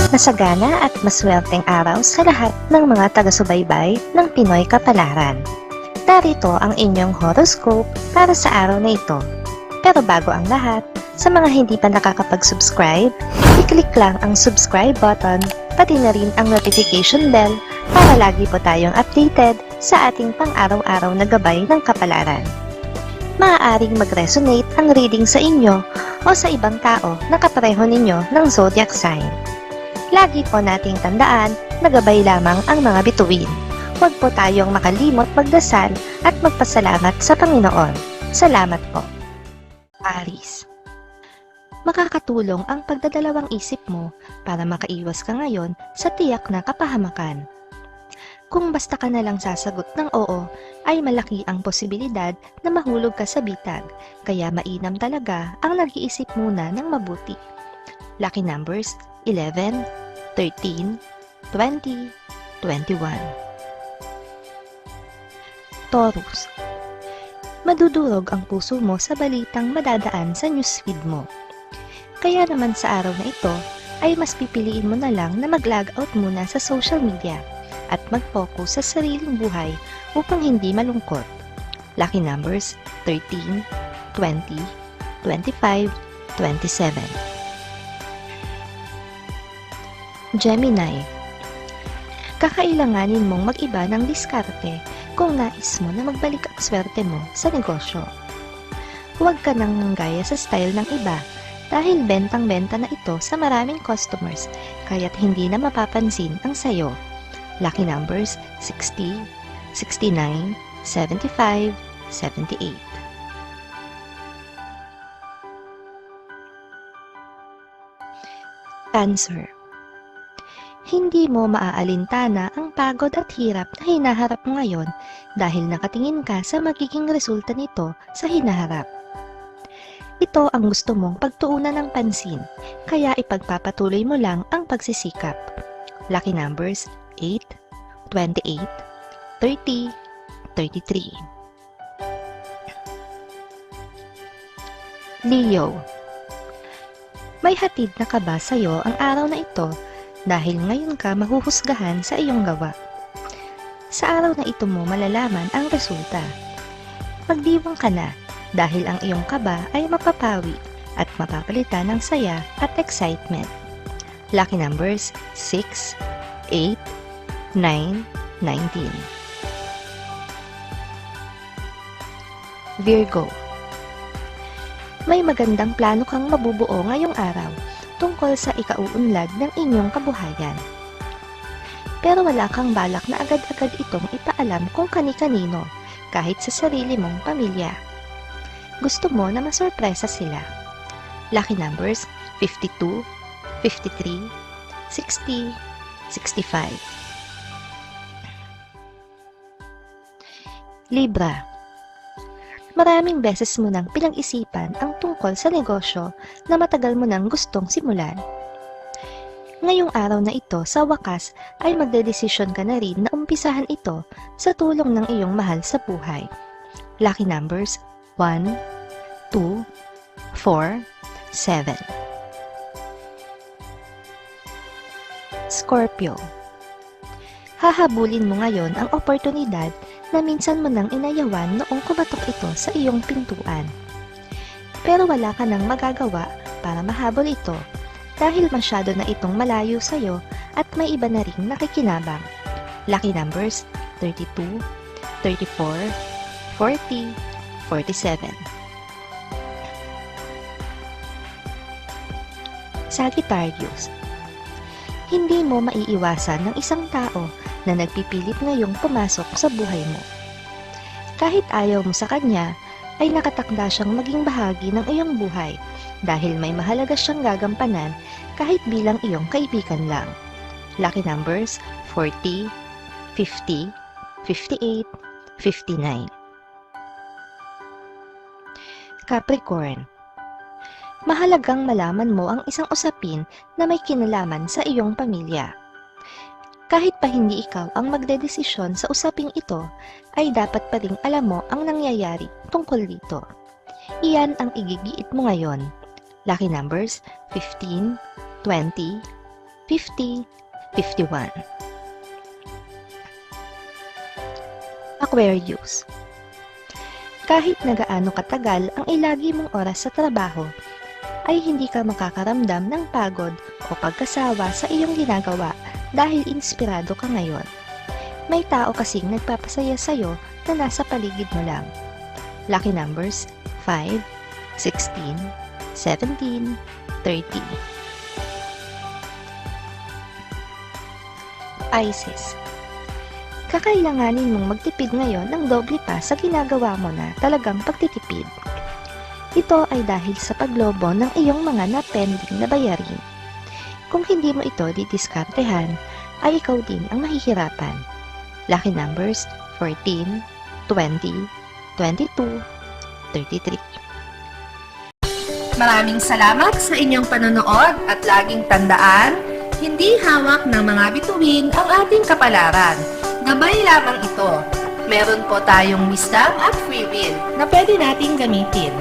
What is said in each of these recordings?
Masagana at maswerteng araw sa lahat ng mga taga-subaybay ng Pinoy Kapalaran. Narito ang inyong horoscope para sa araw na ito. Pero bago ang lahat, sa mga hindi pa nakakapag-subscribe, i-click lang ang subscribe button, pati na rin ang notification bell para lagi po tayong updated sa ating pang-araw-araw na gabay ng kapalaran. Maaaring mag-resonate ang reading sa inyo o sa ibang tao na kapareho ninyo ng zodiac sign. Lagi po nating tandaan na gabay lamang ang mga bituin. Huwag po tayong makalimot magdasal at magpasalamat sa Panginoon. Salamat po. Aries. Makakatulong ang pagdadalawang isip mo para makaiwas ka ngayon sa tiyak na kapahamakan. Kung basta ka na lang sasagot ng oo, ay malaki ang posibilidad na mahulog ka sa bitag, kaya mainam talaga ang nag-iisip muna ng mabuti. Lucky numbers 11, 13, 20, 21. Taurus. Madudurog ang puso mo sa balitang madadaan sa newsfeed mo. Kaya naman sa araw na ito, ay mas pipiliin mo na lang na mag-log out muna sa social media at mag-focus sa sariling buhay upang hindi malungkot. Lucky numbers 13, 20, 25, 27. Gemini. Kakailanganin mong mag-iba ng diskarte kung nais mo na magbalik ang swerte mo sa negosyo. Huwag ka nang manggaya sa style ng iba dahil bentang-benta na ito sa maraming customers kaya't hindi na mapapansin ang sayo. Lucky numbers 60, 69, 75, 78. Cancer. Hindi mo maaalintana ang pagod at hirap na hinaharap mo ngayon dahil nakatingin ka sa magiging resulta nito sa hinaharap. Ito ang gusto mong pagtuunan ng pansin, kaya ipagpapatuloy mo lang ang pagsisikap. Lucky numbers 8, 28, 30, 33. Leo. May hatid na kaba sa'yo ang araw na ito dahil ngayon ka mahuhusgahan sa iyong gawa. Sa araw na ito mo malalaman ang resulta. Magdiwang ka na dahil ang iyong kaba ay mapapawi at mapapalitan ng saya at excitement. Lucky numbers 6, 8, 9, 19. Virgo. May magandang plano kang mabubuo ngayong araw tungkol sa ikauunlad ng inyong kabuhayan. Pero wala kang balak na agad-agad itong ipaalam kung kani-kanino, kahit sa sarili mong pamilya. Gusto mo na masurpresa sila. Lucky numbers 52, 53, 60, 65. Libra. Maraming beses mo nang pinag-isipan ang tungkol sa negosyo na matagal mo nang gustong simulan. Ngayong araw na ito, sa wakas, ay magdedesisyon ka na rin na umpisahan ito sa tulong ng iyong mahal sa buhay. Lucky numbers 1, 2, 4, 7. Scorpio. Hahabulin mo ngayon ang oportunidad na minsan mo nang inayawan noong kumatok ito sa iyong pintuan. Pero wala ka nang magagawa para mahabol ito dahil masyado na itong malayo sa iyo at may iba na ring nakikinabang. Lucky numbers 32, 34, 40, 47. Sagittarius. Hindi mo maiiwasan ng isang tao na nagpipilit ngayong pumasok sa buhay mo. Kahit ayaw mo sa kanya, ay nakatakda siyang maging bahagi ng iyong buhay dahil may mahalaga siyang gagampanan kahit bilang iyong kaibigan lang. Lucky numbers 40, 50, 58, 59. Capricorn. Mahalagang malaman mo ang isang usapin na may kinalaman sa iyong pamilya. Kahit pa hindi ikaw ang magdedesisyon sa usaping ito, ay dapat pa ring alam mo ang nangyayari tungkol dito. Iyan ang igigiit mo ngayon. Lucky numbers 15, 20, 50, 51. Aquarius. Kahit na gaano katagal ang ilagi mong oras sa trabaho, ay hindi ka makakaramdam ng pagod o pagkasawa sa iyong ginagawa dahil inspirado ka ngayon. May tao kasing nagpapasaya sa'yo na nasa paligid mo lang. Lucky numbers 5, 16, 17, 30. Pisces. Kakailanganin mong magtipid ngayon ng doble pa sa ginagawa mo na talagang pagtitipid. Ito ay dahil sa paglobo ng iyong mga na-pending na bayarin. Kung hindi mo ito didiskartehan, ay ikaw din ang mahihirapan. Lucky numbers 14, 20, 22, 33. Maraming salamat sa inyong panonood at laging tandaan, hindi hawak ng mga bituin ang ating kapalaran. Gabay lamang ito. Meron po tayong wisdom at free will na pwede nating gamitin.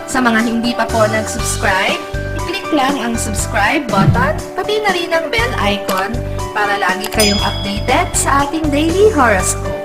Sa mga hindi pa po nag-subscribe, i-click lang ang subscribe button, pati na rin ang bell icon para lagi kayong updated sa ating daily horoscope.